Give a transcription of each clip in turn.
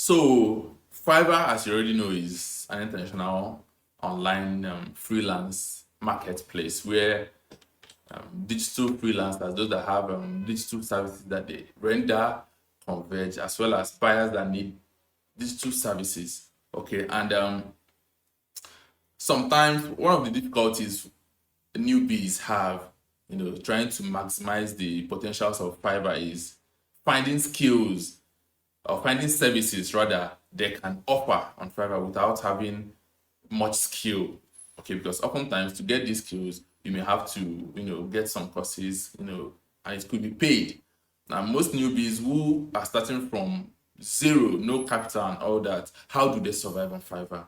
So Fiverr, as you already know, is an international online freelance marketplace where digital freelancers, those that have digital services that they render, converge, as well as buyers that need digital services. Okay, and sometimes one of the difficulties newbies have, trying to maximize the potentials of Fiverr is finding skills or finding services rather they can offer on Fiverr without having much skill. Okay, because oftentimes to get these skills, you may have to, get some courses, and it could be paid. Now, most newbies who are starting from zero, no capital and all that, how do they survive on Fiverr?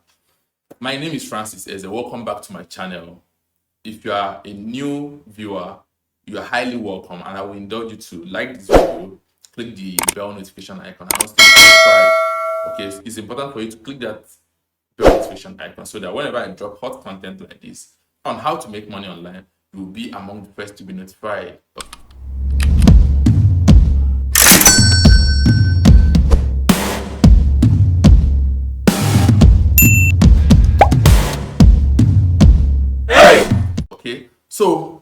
My name is Francis Eze. Welcome back to my channel. If you are a new viewer, you are highly welcome, and I will indulge you to like this video, click the bell notification icon, and also subscribe. Okay, it's important for you to click that bell notification icon so that whenever I drop hot content like this on how to make money online, you will be among the first to be notified. Okay, so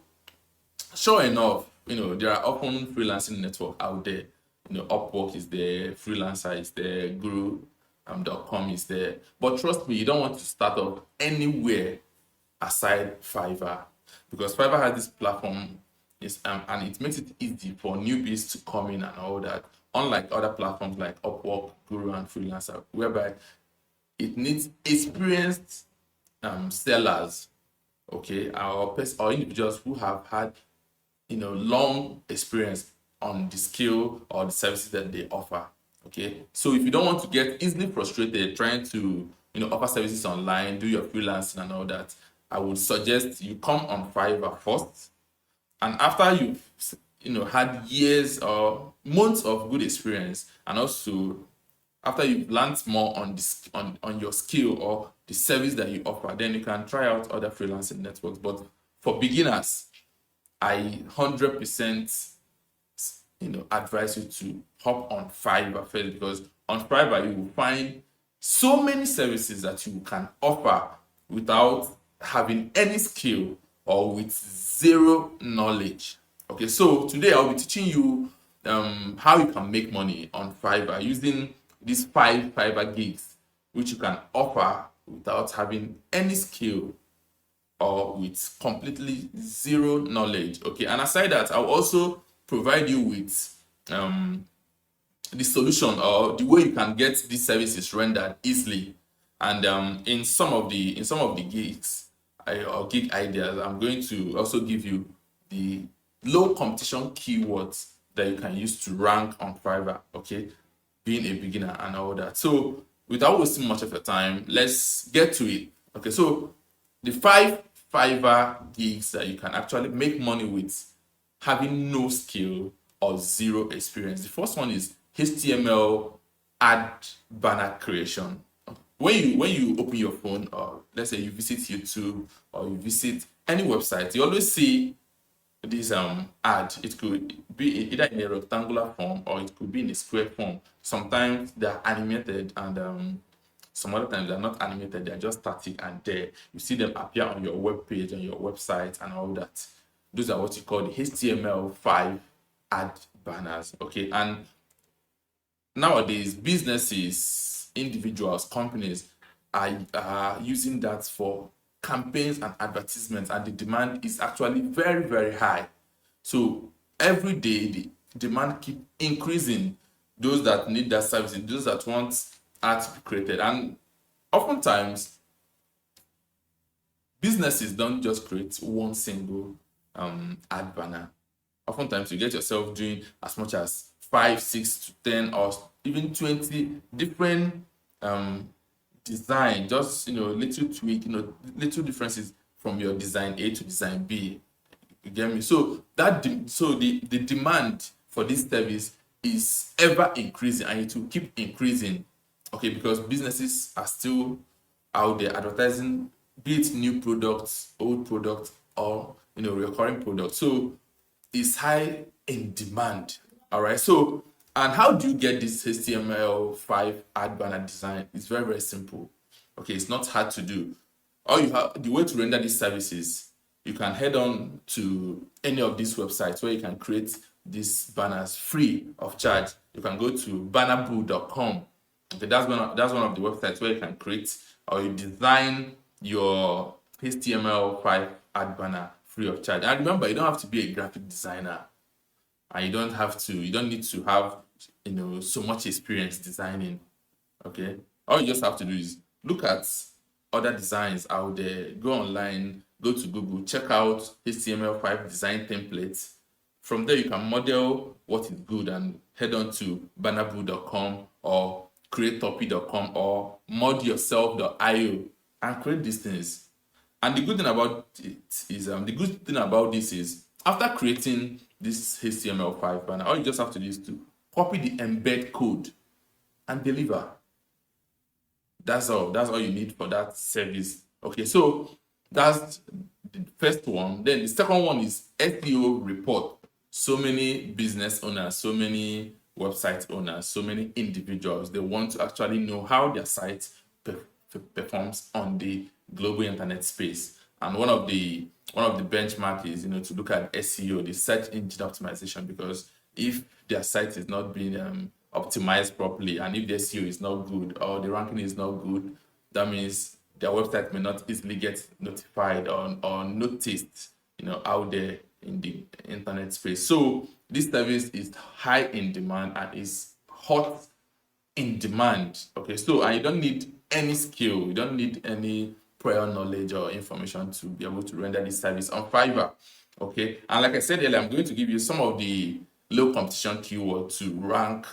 sure enough, there are often freelancing network out there. Upwork is there, Freelancer is there, Guru.com is there. But trust me, you don't want to start off anywhere aside Fiverr, because Fiverr has this platform and it makes it easy for newbies to come in and all that. Unlike other platforms like Upwork, Guru, and Freelancer, whereby it needs experienced sellers, okay, or individuals who have had long experience on the skill or the services that they offer. Okay, so if you don't want to get easily frustrated trying to offer services online, do your freelancing and all that, I would suggest you come on Fiverr first, and after you've had years or months of good experience, and also after you've learned more on this on your skill or the service that you offer, then you can try out other freelancing networks. But for beginners, I 100% advise you to hop on Fiverr first, because on Fiverr you will find so many services that you can offer without having any skill or with zero knowledge. Okay, so today I'll be teaching you how you can make money on Fiverr using these 5 Fiverr gigs, which you can offer without having any skill or with completely zero knowledge. Okay, and aside that, I'll also provide you with the solution or the way you can get these services rendered easily. And in some of the gigs or gig ideas, I'm going to also give you the low competition keywords that you can use to rank on Fiverr. Okay, being a beginner and all that. So without wasting much of your time, let's get to it. Okay, so the 5 Fiverr gigs that you can actually make money with having no skill or zero experience. The first one is HTML ad banner creation. When you open your phone, or let's say you visit YouTube or you visit any website, you always see this ad. It could be either in a rectangular form or it could be in a square form. Sometimes they're animated, and some other times they're not animated, they're just static, and there you see them appear on your web page, on your website, and all that. Those are what you call the HTML5 ad banners. Okay, and nowadays businesses, individuals, companies are using that for campaigns and advertisements, and the demand is actually very, very high. So every day the demand keep increasing. Those that need that service, those that want art to be created, and oftentimes businesses don't just create one single ad banner. Oftentimes you get yourself doing as much as 5, 6 to 10 or even 20 different design, just little tweak, little differences from your design A to design B. You get me? So the demand for this service is ever increasing, and it will keep increasing. Okay, because businesses are still out there advertising, be it new products, old products, or recurring products. So it's high in demand. All right. So And how do you get this HTML5 ad banner design? It's very, very simple. Okay, it's not hard to do. All you have, the way to render these services, you can head on to any of these websites where you can create these banners free of charge. You can go to bannerboo.com. Okay, that's one of the websites where you can create or you design your HTML5 ad banner free of charge. And remember, you don't have to be a graphic designer, and you don't need to have so much experience designing. Okay, all you just have to do is look at other designs out there, go online, go to Google, check out HTML5 design templates. From there you can model what is good and head on to bannerboo.com or creatopi.com or modyourself.io and create these things. And the good thing about this is after creating this HTML5 banner, all you just have to do is to copy the embed code and deliver. That's all you need for that service. Okay, so that's the first one. Then the second one is SEO report. So many business owners, so many website owners, so many individuals, they want to actually know how their site performs on the global internet space. And one of the benchmark is to look at SEO, the search engine optimization, because if their site is not being optimized properly, and if the SEO is not good or the ranking is not good, that means their website may not easily get notified or noticed out there in the internet space. So this service is high in demand and is hot in demand. Okay, so and you don't need any skill, you don't need any prior knowledge or information to be able to render this service on Fiverr. Okay, and like I said earlier, I'm going to give you some of the low competition keywords to rank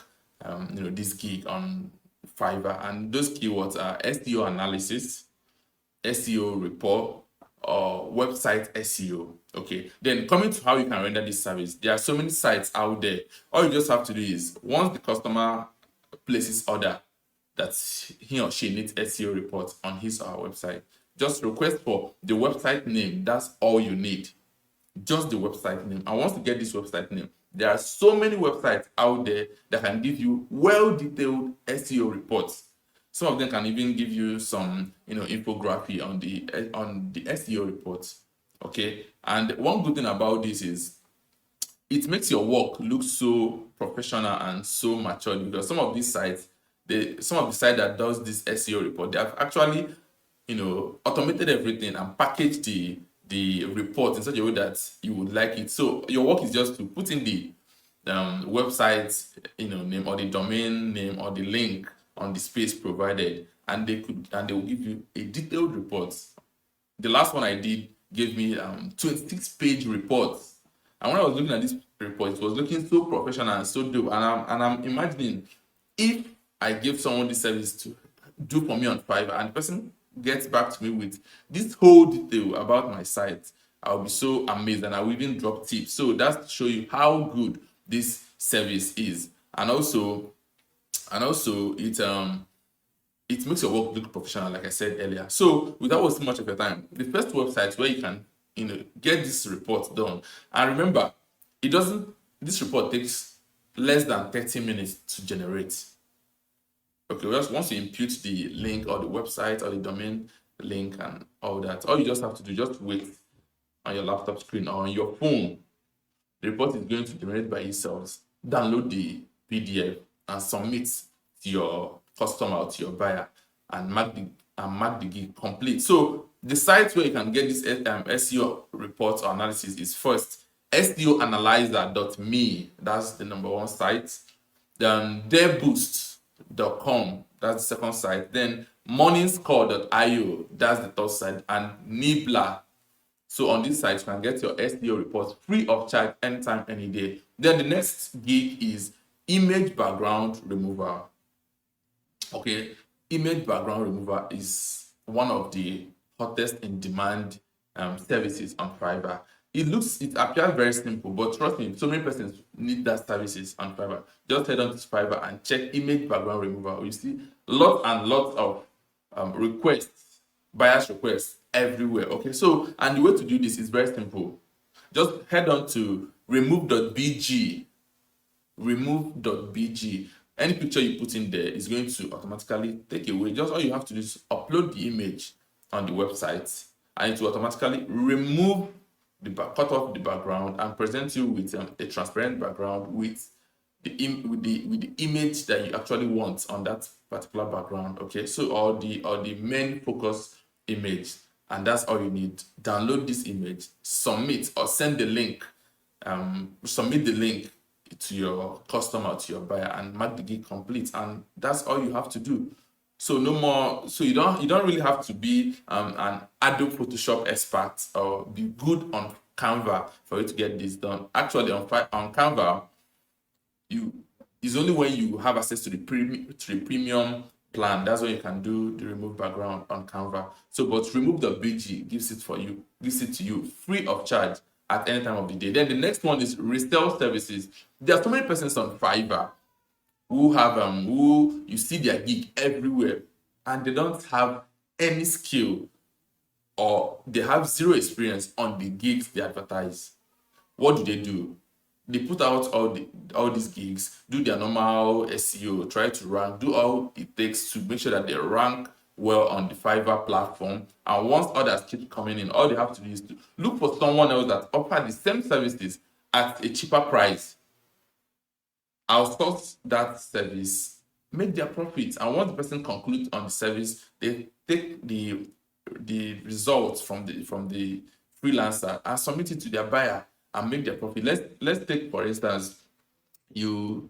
this gig on Fiverr, and those keywords are SEO analysis, SEO report, or website SEO. Okay, then coming to how you can render this service, there are so many sites out there. All you just have to do is once the customer places order that he or she needs SEO reports on his or her website, just request for the website name. That's all you need, just the website name. And once you get this website name, there are so many websites out there that can give you well-detailed SEO reports. Some of them can even give you some infography on the SEO reports. Okay, and one good thing about this is it makes your work look so professional and so mature, because some of the sites that does this SEO report, they have actually automated everything and packaged the report in such a way that you would like it. So your work is just to put in the website name or the domain name or the link on the space provided, and they will give you a detailed report. The last one I did gave me 26-page reports, and when I was looking at this report, it was looking so professional and so dope. And I'm imagining if I give someone this service to do for me on Fiverr, and the person gets back to me with this whole detail about my site, I'll be so amazed, and I will even drop tips. So that's to show you how good this service is, and also it makes your work look professional, like I said earlier. So without wasting much of your time, the first website where you can get this report done, and remember, this report takes less than 30 minutes to generate. Okay, just once you input the link or the website or the domain link and all that, all you just have to do, just wait on your laptop screen or on your phone. The report is going to generate by itself. Download the PDF and submit to your customer or to your buyer, and mark the gig complete. So the sites where you can get this SEO report or analysis is first seoanalyzer.me. That's the number one site. Then deboost.com. That's the second site. Then morningscore.io. That's the third site. And Nibbler. So on this site, you can get your SEO reports free of charge anytime, any day. Then the next gig is image background removal. Okay, image background removal is one of the hottest in demand services on Fiverr. It appears very simple, but trust me, so many persons need that services on Fiverr. Just head on to Fiverr and check image background removal. You see lots and lots of requests, buyers requests everywhere. Okay, so and the way to do this is very simple. Just head on to remove.bg remove.bg. Any picture you put in there is going to automatically take away. Just all you have to do is upload the image on the website, and it will automatically remove cut off the background and present you with a transparent background with the image that you actually want on that particular background. Okay, so or the main focus image, and that's all you need. Download this image, submit or send the link, submit the link to your customer, to your buyer, and mark the gig complete, and that's all you have to do. So no more. So you don't really have to be an Adobe Photoshop expert or be good on Canva for you to get this done. Actually, on Canva, it's only when you have access to the premium plan, that's when you can do the remove background on Canva. So, but remove.bg gives it to you free of charge at any time of the day. Then the next one is RESELL services. There are so many persons on Fiverr who have who you see their gig everywhere, and they don't have any skill, or they have zero experience on the gigs they advertise. What do? They put out all these gigs, do their normal SEO, try to rank, do all it takes to make sure that they rank well on the Fiverr platform. And once others keep coming in, all they have to do is to look for someone else that offers the same services at a cheaper price. Outsource that service, make their profits, and once the person concludes on the service, they take the results from the freelancer and submit it to their buyer and make their profit. Let's take, for instance, you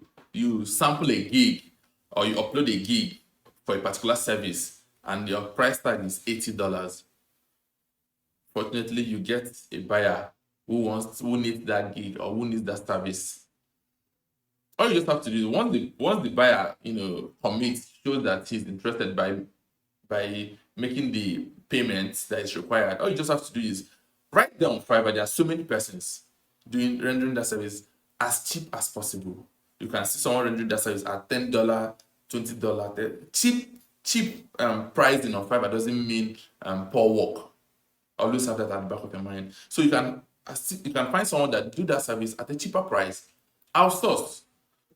sample a gig or you upload a gig for a particular service and your price tag is $80. Fortunately, you get a buyer who needs that gig or who needs that service. All you just have to do is once the buyer commits, shows that he's interested by making the payments that is required, all you just have to do is right there on Fiverr. There are so many persons rendering that service as cheap as possible. You can see someone rendering that service at $10, $20. Cheap pricing on Fiverr doesn't mean poor work. Always have that at the back of your mind. So you can find someone that do that service at a cheaper price. Outsource.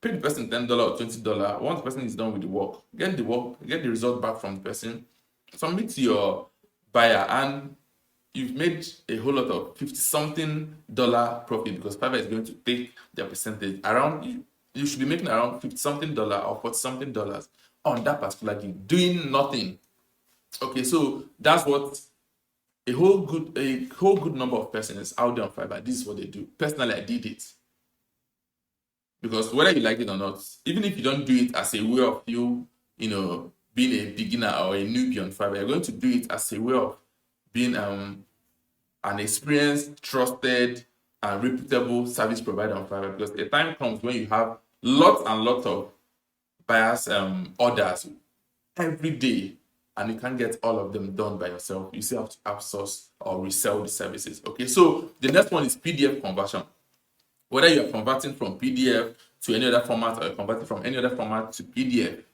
Pay the person $10 or $20. Once the person is done with the work, get the result back from the person, submit to your buyer, and you've made a whole lot of $50-something profit, because Fiverr is going to take their percentage. You should be making around $50-something or $40-something on that particular gig, doing nothing. Okay, so that's what a whole good number of persons out there on Fiverr, this is what they do. Personally, I did it. Because whether you like it or not, even if you don't do it as a way of being a beginner or a newbie on Fiverr, you're going to do it as a way of being an experienced, trusted, and reputable service provider on Fiverr. Because the time comes when you have lots and lots of buyers orders every day, and you can't get all of them done by yourself. You still have to outsource or resell the services. Okay, so the next one is PDF conversion. Whether you're converting from PDF to any other format, or you're converting from any other format to PDF,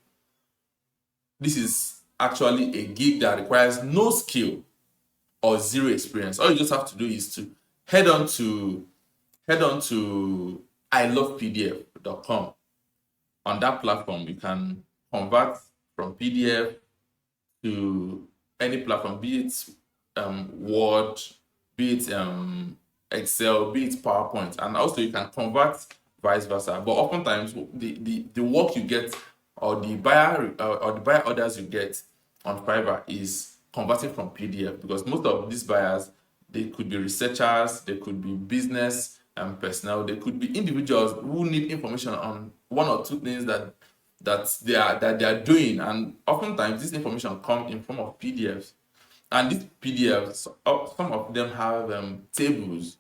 this is actually a gig that requires no skill or zero experience. All you just have to do is to head on to ilovepdf.com. On that platform, you can convert from PDF to any platform, be it Word, be it Excel, be it PowerPoint, and also you can convert vice versa. But oftentimes the work you get, or the buyer orders you get on Fiverr is converting from PDF, because most of these buyers, they could be researchers, they could be business personnel, they could be individuals who need information on one or two things that they are doing, and oftentimes this information comes in form of PDFs. And these PDFs, some of them have tables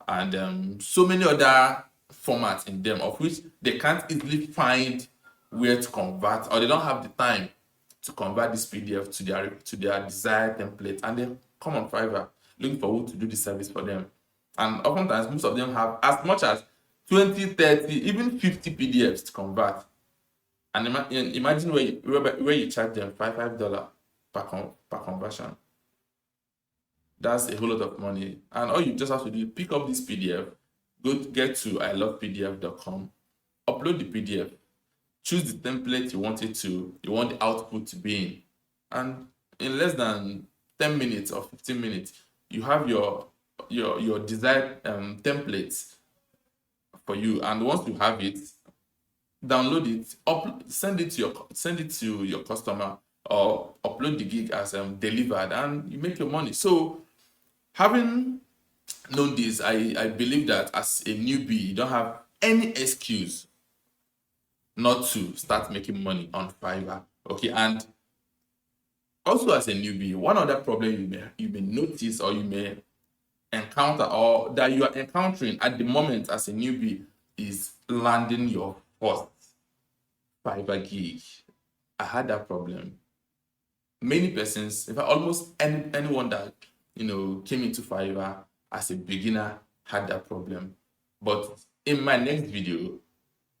and so many other formats in them, of which they can't easily find where to convert, or they don't have the time to convert this PDF to their desired template, and they come on Fiverr looking for who to do the service for them. And oftentimes, most of them have as much as 20, 30, even 50 PDFs to convert. And imagine where you charge them $5 per conversion. That's a whole lot of money. And all you just have to do is pick up this PDF, get to ilovepdf.com, upload the PDF, choose the template you want the output to be in, and in less than 10 minutes or 15 minutes, you have your desired templates for you. And once you have it, download it, send it to your customer, or upload the gig as delivered, and you make your money. So having known this, I believe that as a newbie, you don't have any excuse not to start making money on Fiverr. Okay, and also as a newbie, one other problem you may notice, or you may encounter, or that you are encountering at the moment as a newbie, is landing your first Fiverr gig. I had that problem. Many persons, in fact, almost anyone that came into Fiverr as a beginner had that problem. But in my next video,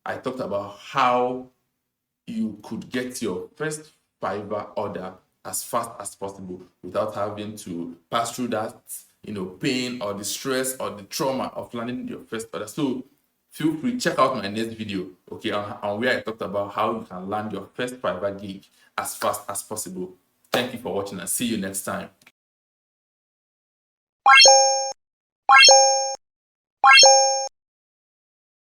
I talked about how you could get your first Fiverr order as fast as possible without having to pass through that pain or the stress or the trauma of landing your first order. So feel free, check out my next video, okay, on where I talked about how you can land your first Fiverr gig as fast as possible. Thank you for watching, and see you next time.